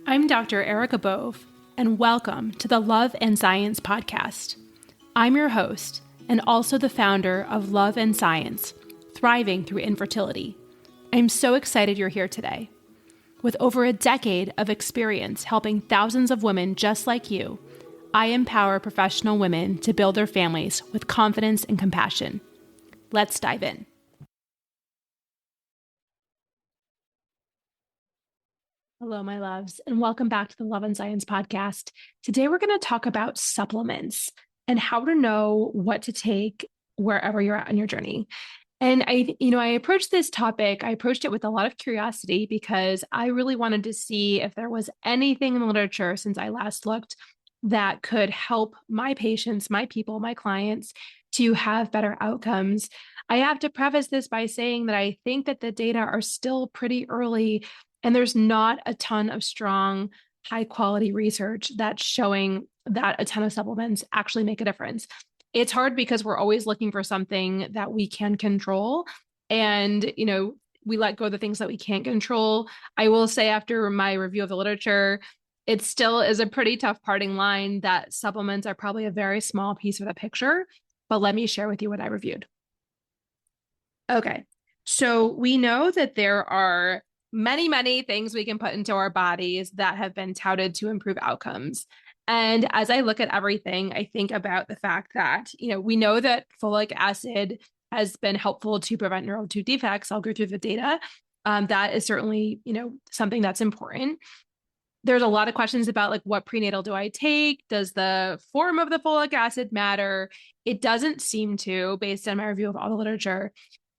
I'm Dr. Erica Bove, and welcome to the Love and Science podcast. I'm your host, and also the founder of Love and Science, Thriving Through Infertility. I'm so excited you're here today. With over a decade of experience helping thousands of women just like you, I empower professional women to build their families with confidence and compassion. Let's dive in. Hello, my loves, and welcome back to the Love and Science podcast. Today, we're going to talk about supplements and how to know what to take wherever you're at on your journey. And I approached this topic, I approached it with a lot of curiosity because I really wanted to see if there was anything in the literature since I last looked that could help my patients, my people, my clients to have better outcomes. I have to preface this by saying that I think that the data are still pretty early and there's not a ton of strong, high quality research that's showing that a ton of supplements actually make a difference. It's hard because we're always looking for something that we can control. And, we let go of the things that we can't control. I will say after my review of the literature, it still is a pretty tough parting line that supplements are probably a very small piece of the picture. But let me share with you what I reviewed. Okay. So we know that there are many things we can put into our bodies that have been touted to improve outcomes. And as I look at everything, I think about the fact that, we know that folic acid has been helpful to prevent neural tube defects. I'll go through the data. That is certainly, something that's important. There's a lot of questions about like, what prenatal do I take? Does the form of the folic acid matter? It doesn't seem to, based on my review of all the literature.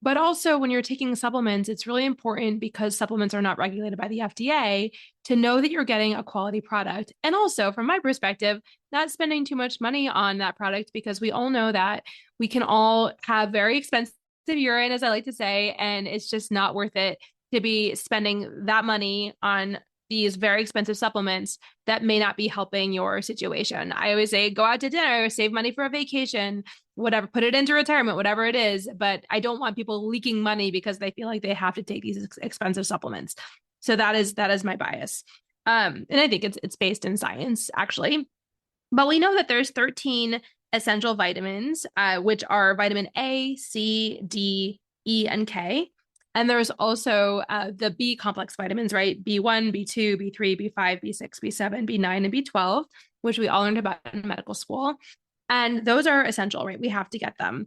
But also when you're taking supplements, it's really important because supplements are not regulated by the FDA to know that you're getting a quality product. And also from my perspective, not spending too much money on that product because we all know that we can all have very expensive urine, as I like to say, and it's just not worth it to be spending that money on these very expensive supplements that may not be helping your situation. I always say, go out to dinner, save money for a vacation, whatever, put it into retirement, whatever it is. But I don't want people leaking money because they feel like they have to take these expensive supplements. So that is my bias. And I think it's based in science, actually. But we know that there's 13 essential vitamins, which are vitamin A, C, D, E, and K. And there's also the B complex vitamins, right? B1, B2, B3, B5, B6, B7, B9, and B12, which we all learned about in medical school. And those are essential, right? We have to get them.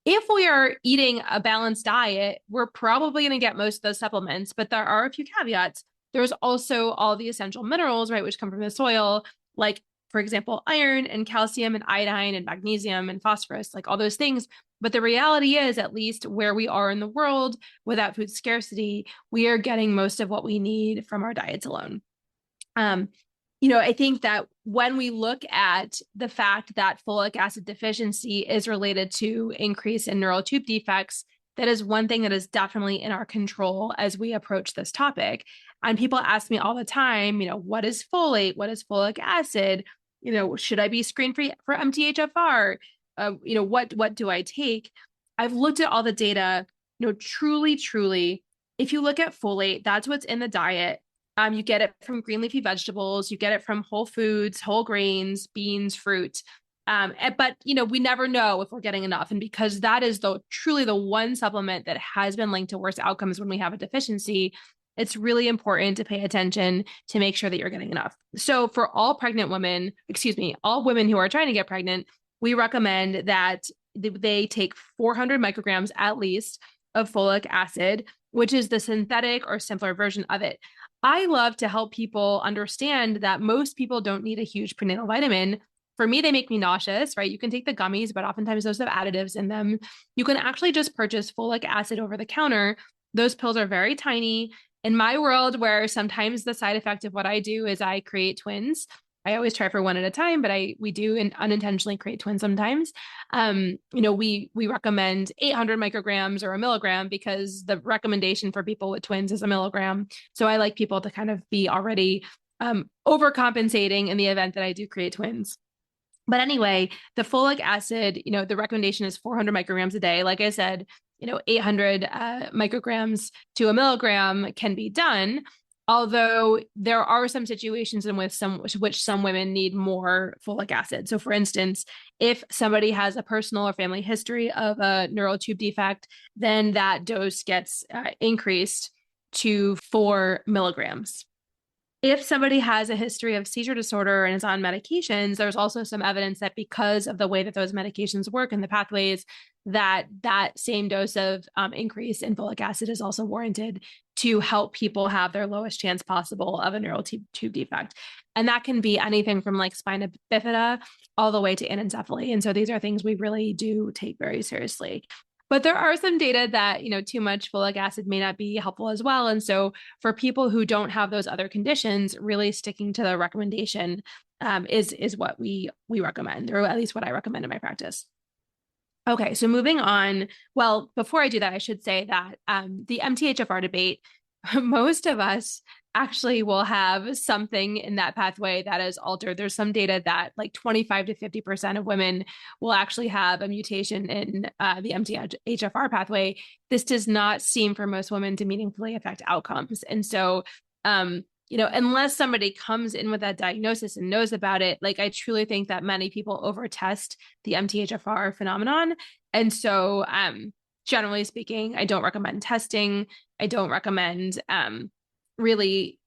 If we are eating a balanced diet, we're probably going to get most of those supplements, but there are a few caveats. There's also all the essential minerals, right, which come from the soil, like, for example, iron and calcium and iodine and magnesium and phosphorus, like all those things. But the reality is, at least where we are in the world without food scarcity, we are getting most of what we need from our diets alone. I think that when we look at the fact that folic acid deficiency is related to increase in neural tube defects, that is one thing that is definitely in our control as we approach this topic. And people ask me all the time, what is folate? What is folic acid? Should I be screened for MTHFR? What do I take? I've looked at all the data, truly, if you look at folate, that's what's in the diet. You get it from green leafy vegetables, you get it from whole foods, whole grains, beans, fruit. But we never know if we're getting enough. And because that is truly the one supplement that has been linked to worse outcomes when we have a deficiency, it's really important to pay attention to make sure that you're getting enough. So for all all women who are trying to get pregnant, we recommend that they take 400 micrograms at least of folic acid, which is the synthetic or simpler version of it. I love to help people understand that most people don't need a huge prenatal vitamin. For me, they make me nauseous, right? You can take the gummies, but oftentimes those have additives in them. You can actually just purchase folic acid over the counter. Those pills are very tiny. In my world, where sometimes the side effect of what I do is I create twins, I always try for one at a time, but we do unintentionally create twins sometimes. We recommend 800 micrograms or a milligram because the recommendation for people with twins is a milligram. So I like people to kind of be already overcompensating in the event that I do create twins. But anyway, the folic acid, the recommendation is 400 micrograms a day. Like I said, 800 micrograms to a milligram can be done. Although there are some situations in which some women need more folic acid. So for instance, if somebody has a personal or family history of a neural tube defect, then that dose gets increased to 4 milligrams. If somebody has a history of seizure disorder and is on medications, there's also some evidence that because of the way that those medications work and the pathways, that same dose of increase in folic acid is also warranted to help people have their lowest chance possible of a neural tube defect. And that can be anything from like spina bifida all the way to anencephaly. And so these are things we really do take very seriously. But there are some data that, too much folic acid may not be helpful as well. And so for people who don't have those other conditions, really sticking to the recommendation is what we recommend, or at least what I recommend in my practice. Okay, so moving on. Well, before I do that, I should say that the MTHFR debate, most of us actually will have something in that pathway that is altered. There's some data that like 25 to 50% of women will actually have a mutation in the MTHFR pathway. This does not seem for most women to meaningfully affect outcomes. And so, unless somebody comes in with that diagnosis and knows about it, like I truly think that many people overtest the MTHFR phenomenon. And so, generally speaking, I don't recommend testing. I don't recommend really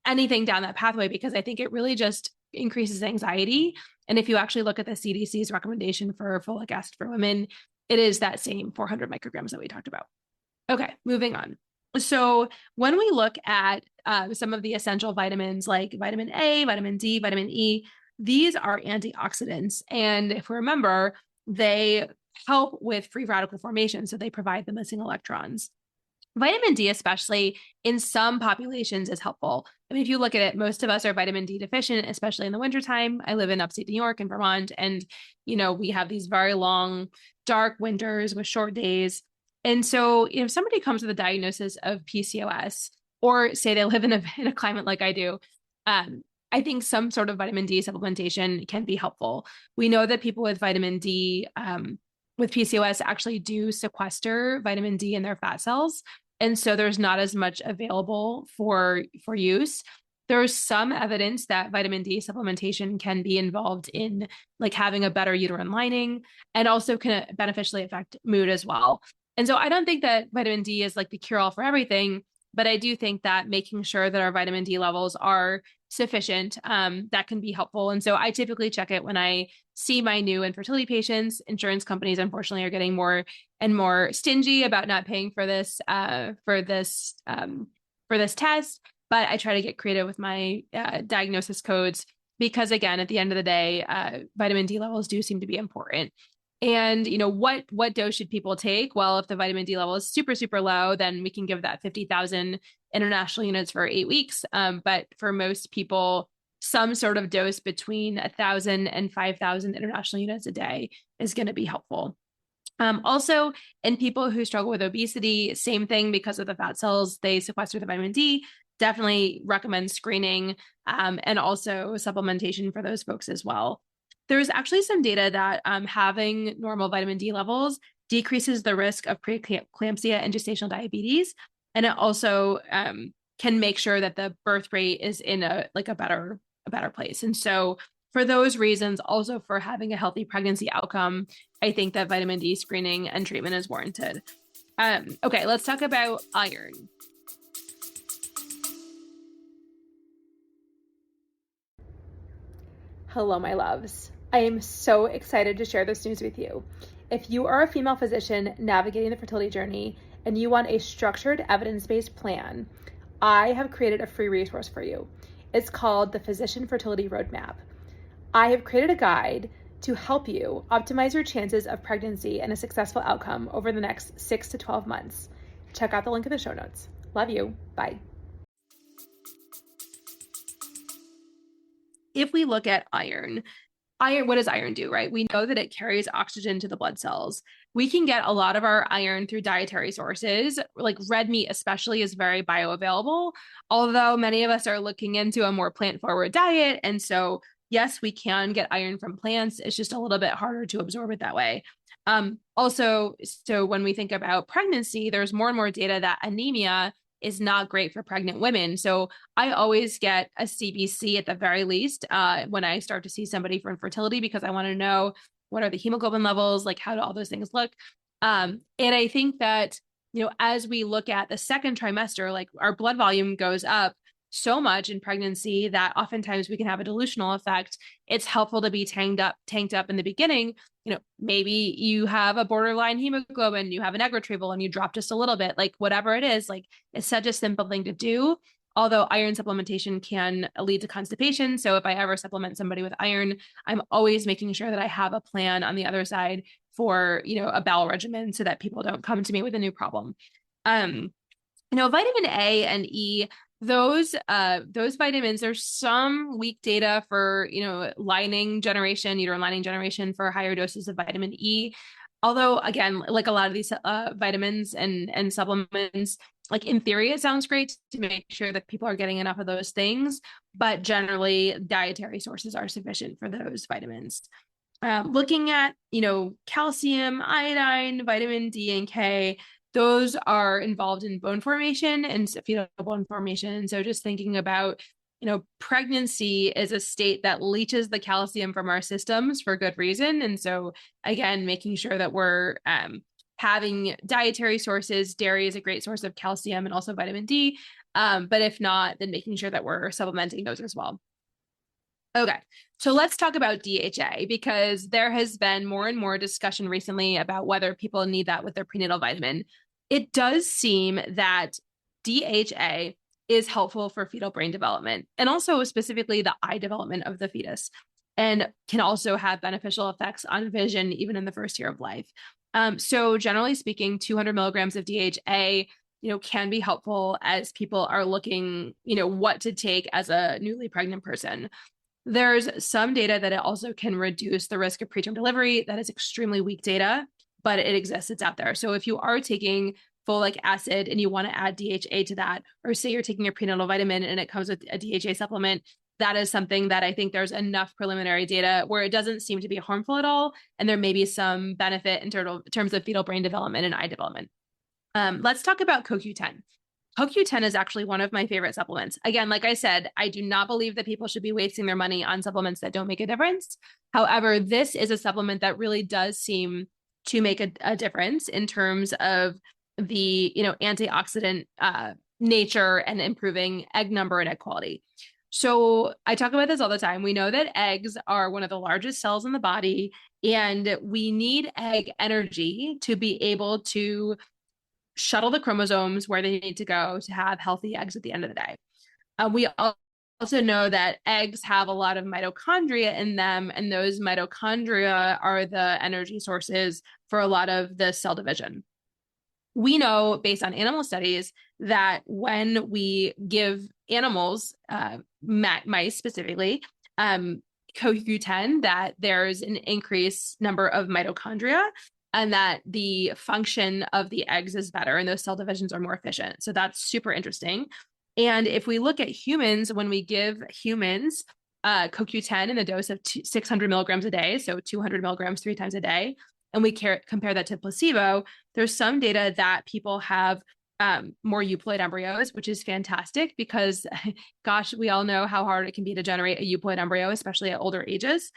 anything down that pathway because I think it really just increases anxiety. And if you actually look at the CDC's recommendation for folic acid for women, it is that same 400 micrograms that we talked about. Okay, moving on. So when we look at some of the essential vitamins like vitamin A, vitamin D, vitamin E, these are antioxidants. And if we remember, they help with free radical formation. So they provide the missing electrons. Vitamin D, especially in some populations, is helpful. I mean, if you look at it, most of us are vitamin D deficient, especially in the wintertime. I live in upstate New York and Vermont, and, we have these very long, dark winters with short days. And so if somebody comes with a diagnosis of PCOS, or say they live in a climate like I do, I think some sort of vitamin D supplementation can be helpful. We know that people with vitamin D with PCOS actually do sequester vitamin D in their fat cells. And so there's not as much available for use. There's some evidence that vitamin D supplementation can be involved in like having a better uterine lining and also can beneficially affect mood as well. And so I don't think that vitamin D is like the cure-all for everything, but I do think that making sure that our vitamin D levels are sufficient, that can be helpful. And so I typically check it when I see my new infertility patients. Insurance companies, unfortunately, are getting more and more stingy about not paying for this test. But I try to get creative with my diagnosis codes because, again, at the end of the day, vitamin D levels do seem to be important. And, what dose should people take? Well, if the vitamin D level is super, super low, then we can give that 50,000 international units for 8 weeks. But for most people, some sort of dose between 1,000 and 5,000 international units a day is going to be helpful. Also, in people who struggle with obesity, same thing, because of the fat cells, they sequester the vitamin D. Definitely recommend screening and also supplementation for those folks as well. There's actually some data that having normal vitamin D levels decreases the risk of preeclampsia and gestational diabetes. And it also can make sure that the birth rate is in a better place. And so for those reasons, also for having a healthy pregnancy outcome, I think that vitamin D screening and treatment is warranted. Okay, let's talk about iron. Hello, my loves. I am so excited to share this news with you. If you are a female physician navigating the fertility journey and you want a structured, evidence-based plan, I have created a free resource for you. It's called the Physician Fertility Roadmap. I have created a guide to help you optimize your chances of pregnancy and a successful outcome over the next 6 to 12 months. Check out the link in the show notes. Love you. Bye. If we look at iron, what does iron do, right? We know that it carries oxygen to the blood cells. We can get a lot of our iron through dietary sources, like red meat especially is very bioavailable, although many of us are looking into a more plant-forward diet. And so, yes, we can get iron from plants. It's just a little bit harder to absorb it that way. Also, so when we think about pregnancy, there's more and more data that anemia is not great for pregnant women. So I always get a CBC at the very least when I start to see somebody for infertility, because I want to know what are the hemoglobin levels, like how do all those things look. And I think that, as we look at the second trimester, like our blood volume goes up so much in pregnancy that oftentimes we can have a delusional effect. It's helpful to be tanked up in the beginning. Maybe you have a borderline hemoglobin, you have an egg retrieval and you drop just a little bit, like whatever it is, like it's such a simple thing to do. Although iron supplementation can lead to constipation. So if I ever supplement somebody with iron, I'm always making sure that I have a plan on the other side for, a bowel regimen so that people don't come to me with a new problem. Vitamin A and E, those vitamins, there's some weak data for, lining generation, uterine lining generation for higher doses of vitamin E. Although, again, like a lot of these vitamins and supplements, like in theory, it sounds great to make sure that people are getting enough of those things, but generally dietary sources are sufficient for those vitamins. Looking at, calcium, iodine, vitamin D and K, those are involved in bone formation and fetal bone formation. And so just thinking about, pregnancy is a state that leaches the calcium from our systems for good reason. And so again, making sure that we're having dietary sources. Dairy is a great source of calcium and also vitamin D. But if not, then making sure that we're supplementing those as well. Okay, so let's talk about DHA, because there has been more and more discussion recently about whether people need that with their prenatal vitamin. It does seem that DHA is helpful for fetal brain development and also specifically the eye development of the fetus, and can also have beneficial effects on vision even in the first year of life. So generally speaking, 200 milligrams of DHA can be helpful as people are looking, what to take as a newly pregnant person. There's some data that it also can reduce the risk of preterm delivery. That is extremely weak data, but it exists. It's out there. So if you are taking folic acid and you want to add DHA to that, or say you're taking a prenatal vitamin and it comes with a DHA supplement, that is something that I think there's enough preliminary data where it doesn't seem to be harmful at all. And there may be some benefit in terms of fetal brain development and eye development. Let's talk about CoQ10. CoQ10 is actually one of my favorite supplements. Again, like I said, I do not believe that people should be wasting their money on supplements that don't make a difference. However, this is a supplement that really does seem to make a difference in terms of the, antioxidant nature and improving egg number and egg quality. So I talk about this all the time. We know that eggs are one of the largest cells in the body, and we need egg energy to be able to shuttle the chromosomes where they need to go to have healthy eggs at the end of the day. We also know that eggs have a lot of mitochondria in them, and those mitochondria are the energy sources for a lot of the cell division. We know based on animal studies that when we give animals, mice specifically, CoQ10, that there's an increased number of mitochondria, and that the function of the eggs is better and those cell divisions are more efficient. So that's super interesting. And if we look at humans, when we give humans CoQ10 in a dose of 600 milligrams a day, so 200 milligrams 3 times a day, and we compare that to placebo, there's some data that people have more euploid embryos, which is fantastic because, gosh, we all know how hard it can be to generate a euploid embryo, especially at older ages.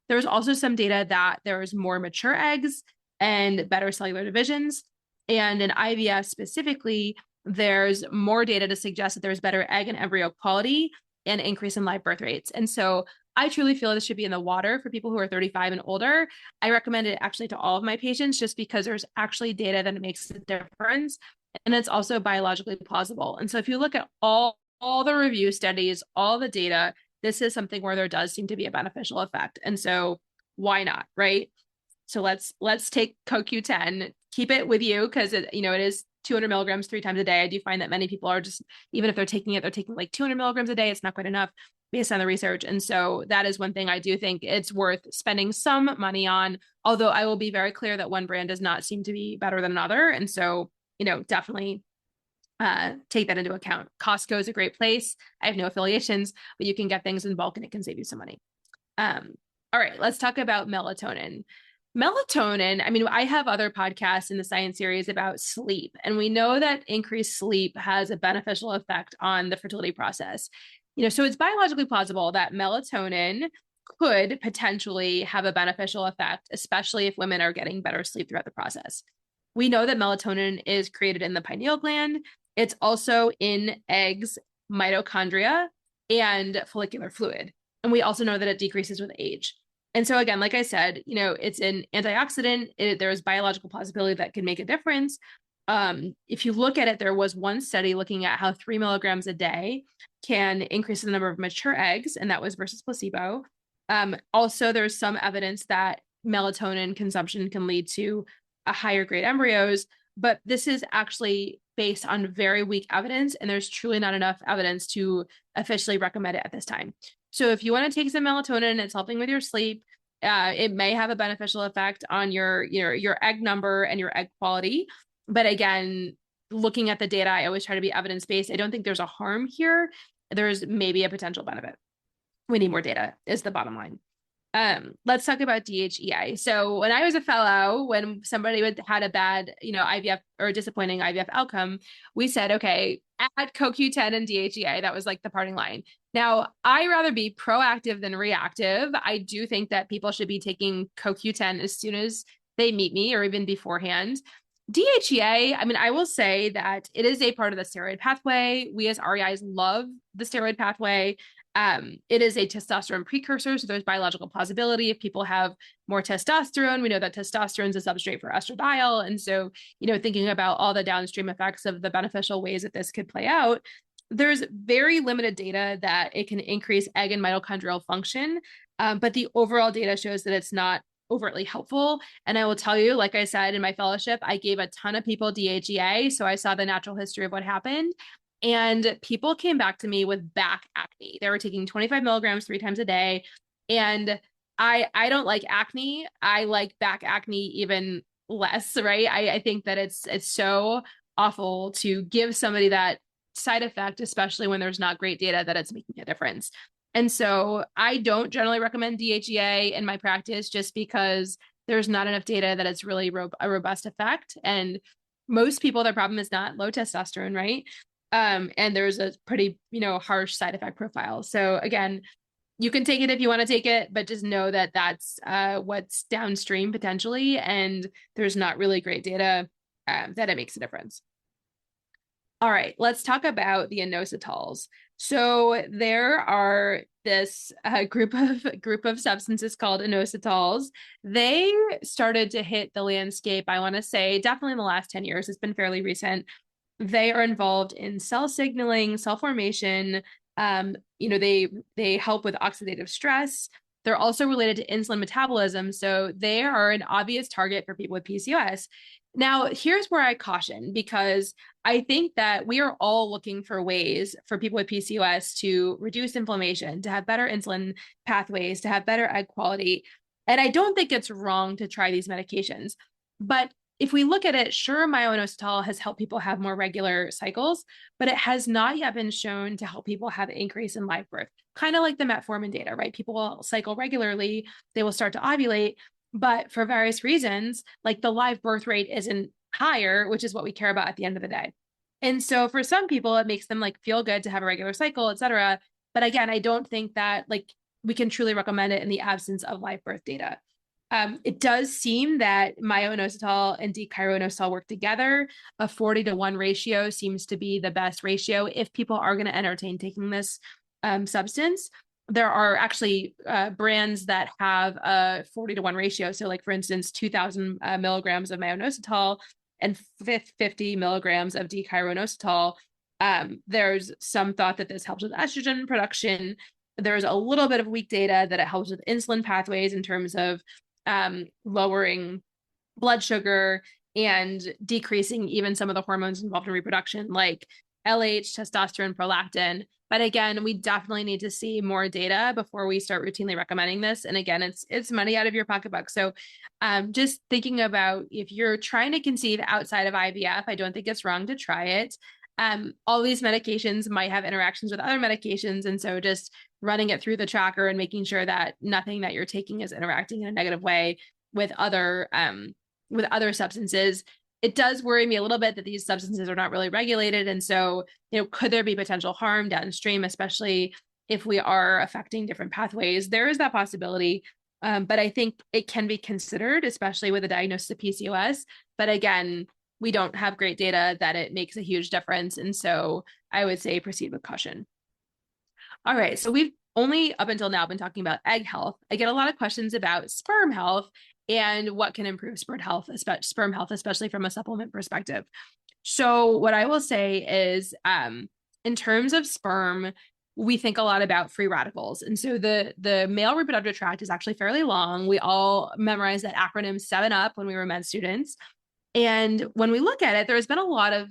There's also some data that there's more mature eggs and better cellular divisions. And in IVF specifically, there's more data to suggest that there's better egg and embryo quality and increase in live birth rates. And so I truly feel this should be in the water for people who are 35 and older. I recommend it actually to all of my patients just because there's actually data that makes a difference. And it's also biologically plausible. And so if you look at all the review studies, all the data, this is something where there does seem to be a beneficial effect. And so why not, right? So let's take CoQ10, keep it with you because it is 200 milligrams 3 times a day. I do find that many people are just, even if they're taking it, they're taking like 200 milligrams a day. It's not quite enough based on the research. And so that is one thing I do think it's worth spending some money on, although I will be very clear that one brand does not seem to be better than another. And so, definitely take that into account. Costco is a great place. I have no affiliations, but you can get things in bulk and it can save you some money. All right, let's talk about melatonin. Melatonin, I mean, I have other podcasts in the science series about sleep, and we know that increased sleep has a beneficial effect on the fertility process. So it's biologically plausible that melatonin could potentially have a beneficial effect, especially if women are getting better sleep throughout the process. We know that melatonin is created in the pineal gland. It's also in eggs, mitochondria, and follicular fluid. And we also know that it decreases with age. And so again, like I said, it's an antioxidant. There's biological possibility that can make a difference. If you look at it, there was one study looking at how 3 milligrams a day can increase the number of mature eggs, and that was versus placebo. Also, there's some evidence that melatonin consumption can lead to a higher grade embryos, but this is actually based on very weak evidence, and there's truly not enough evidence to officially recommend it at this time. So if you want to take some melatonin, it's helping with your sleep. It may have a beneficial effect on your egg number and your egg quality. But again, looking at the data, I always try to be evidence-based. I don't think there's a harm here. There's maybe a potential benefit. We need more data is the bottom line. Let's talk about DHEA. So when I was a fellow, when somebody had a bad, IVF or disappointing IVF outcome, we said, okay, add CoQ10 and DHEA. That was like the parting line. Now, I rather be proactive than reactive. I do think that people should be taking CoQ10 as soon as they meet me or even beforehand. DHEA, I mean, I will say that it is a part of the steroid pathway. We as REIs love the steroid pathway. It is a testosterone precursor, so there's biological plausibility. If people have more testosterone, we know that testosterone is a substrate for estradiol. And so, thinking about all the downstream effects of the beneficial ways that this could play out, there's very limited data that it can increase egg and mitochondrial function, but the overall data shows that it's not overtly helpful. And I will tell you, like I said in my fellowship, I gave a ton of people DHEA, so I saw the natural history of what happened. And people came back to me with back acne. They were taking 25 milligrams 3 times a day. And I don't like acne. I like back acne even less, right? I think that it's so awful to give somebody that side effect, especially when there's not great data that it's making a difference. And so I don't generally recommend DHEA in my practice just because there's not enough data that it's really a robust effect. And most people, their problem is not low testosterone, right? And there's a pretty, harsh side effect profile. So again, you can take it if you want to take it, but just know that that's what's downstream potentially. And there's not really great data that it makes a difference. All right, let's talk about the inositols. So there are this group of substances called inositols. They started to hit the landscape, I want to say, definitely in the last 10 years. It's been fairly recent. They are involved in cell signaling, cell formation. They help with oxidative stress. They're also related to insulin metabolism. So they are an obvious target for people with PCOS. Now, here's where I caution, because I think that we are all looking for ways for people with PCOS to reduce inflammation, to have better insulin pathways, to have better egg quality. And I don't think it's wrong to try these medications. But if we look at it, sure, myo-inositol has helped people have more regular cycles, but it has not yet been shown to help people have an increase in live birth. Kind of like the metformin data, right? People will cycle regularly, they will start to ovulate, but for various reasons, like the live birth rate isn't higher, which is what we care about at the end of the day. And so for some people, it makes them like feel good to have a regular cycle, et cetera. But again, I don't think that like we can truly recommend it in the absence of live birth data. It does seem that myo-inositol and D-chiroinositol work together. A 40-to-1 ratio seems to be the best ratio if people are going to entertain taking this substance. There are actually brands that have a 40-to-1 ratio. So like, for instance, 2,000 milligrams of myo-inositol and 50 milligrams of D-chiroinositol. There's some thought that this helps with estrogen production. There's a little bit of weak data that it helps with insulin pathways in terms of lowering blood sugar and decreasing even some of the hormones involved in reproduction, like LH, testosterone, prolactin. But again, we definitely need to see more data before we start routinely recommending this. And again, it's money out of your pocketbook. So just thinking about if you're trying to conceive outside of IVF, I don't think it's wrong to try it. All these medications might have interactions with other medications. And so just running it through the tracker and making sure that nothing that you're taking is interacting in a negative way with other substances. It does worry me a little bit that these substances are not really regulated. And so, could there be potential harm downstream, especially if we are affecting different pathways? There is that possibility. But I think it can be considered, especially with a diagnosis of PCOS. But again, we don't have great data that it makes a huge difference. And so I would say proceed with caution. All right. So we've only up until now been talking about egg health. I get a lot of questions about sperm health and what can improve sperm health, especially from a supplement perspective. So what I will say is, in terms of sperm, we think a lot about free radicals. And so the male reproductive tract is actually fairly long. We all memorized that acronym 7-UP when we were med students. And when we look at it, there's been a lot of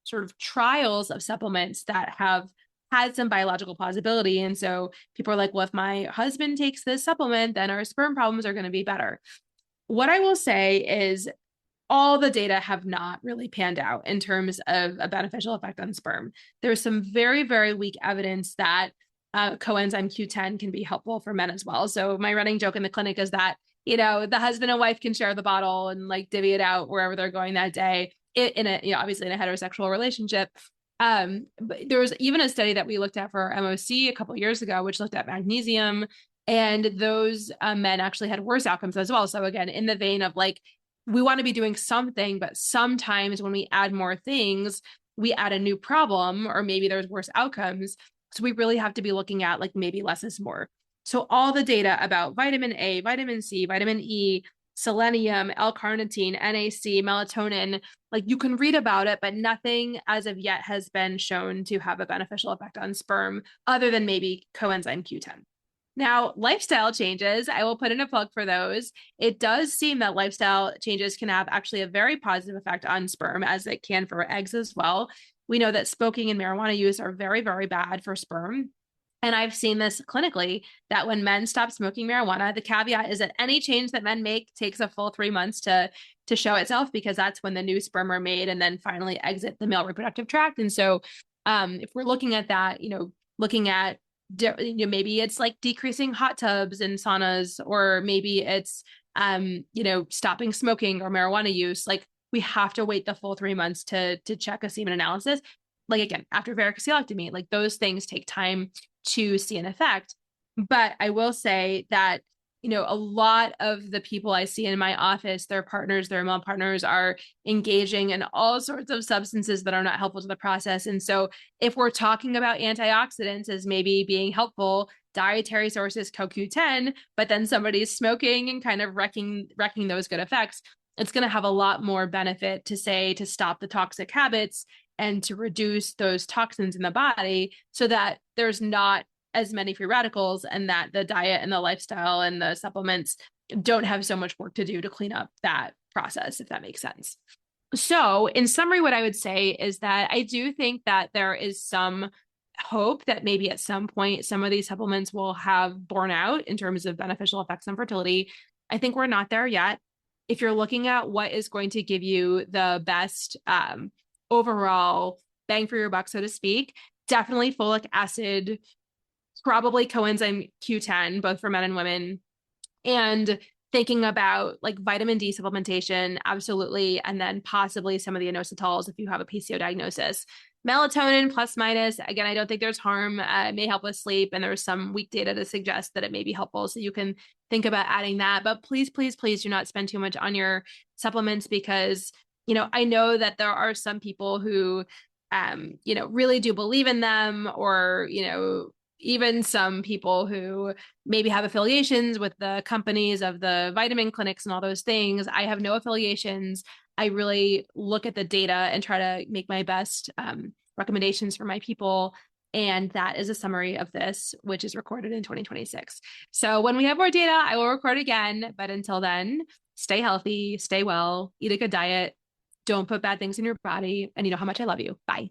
sort of trials of supplements that have had some biological plausibility. And so people are like, well, if my husband takes this supplement, then our sperm problems are going to be better. What I will say is all the data have not really panned out in terms of a beneficial effect on sperm. There's some very, very weak evidence that coenzyme Q10 can be helpful for men as well. So my running joke in the clinic is that, the husband and wife can share the bottle and like divvy it out wherever they're going that day obviously in a heterosexual relationship. But there was even a study that we looked at for MOC a couple of years ago, which looked at magnesium, and those men actually had worse outcomes as well. So again, in the vein of like, we want to be doing something, but sometimes when we add more things, we add a new problem, or maybe there's worse outcomes. So we really have to be looking at like maybe less is more. So all the data about vitamin A, vitamin C, vitamin E, selenium, L-carnitine, NAC, melatonin, like you can read about it, but nothing as of yet has been shown to have a beneficial effect on sperm other than maybe coenzyme Q10. Now, lifestyle changes, I will put in a plug for those. It does seem that lifestyle changes can have actually a very positive effect on sperm, as it can for eggs as well. We know that smoking and marijuana use are very, very bad for sperm. And I've seen this clinically, that when men stop smoking marijuana, the caveat is that any change that men make takes a full 3 months to show itself, because that's when the new sperm are made and then finally exit the male reproductive tract. And so if we're looking at that, looking at maybe it's like decreasing hot tubs and saunas, or maybe it's stopping smoking or marijuana use. Like we have to wait the full 3 months to check a semen analysis. Like again, after varicocele, like those things take time to see an effect. But I will say that a lot of the people I see in my office, their male partners are engaging in all sorts of substances that are not helpful to the process. And so if we're talking about antioxidants as maybe being helpful, dietary sources, CoQ10, but then somebody's smoking and kind of wrecking those good effects, it's going to have a lot more benefit to stop the toxic habits and to reduce those toxins in the body so that there's not as many free radicals, and that the diet and the lifestyle and the supplements don't have so much work to do to clean up that process, if that makes sense. So in summary, what I would say is that I do think that there is some hope that maybe at some point some of these supplements will have borne out in terms of beneficial effects on fertility. I think we're not there yet. If you're looking at what is going to give you the best overall bang for your buck, so to speak, definitely folic acid, probably coenzyme Q10, both for men and women, and thinking about like vitamin D supplementation, absolutely, and then possibly some of the inositols if you have a PCO diagnosis. Melatonin plus minus, again, I don't think there's harm. It may help with sleep, and there's some weak data to suggest that it may be helpful, so you can think about adding that. But please, please, please do not spend too much on your supplements, because I know that there are some people who really do believe in them, or even some people who maybe have affiliations with the companies of the vitamin clinics and all those things. I have no affiliations. I really look at the data and try to make my best recommendations for my people. And that is a summary of this, which is recorded in 2026. So when we have more data, I will record again. But until then, stay healthy, stay well, eat a good diet, don't put bad things in your body, and you know how much I love you. Bye.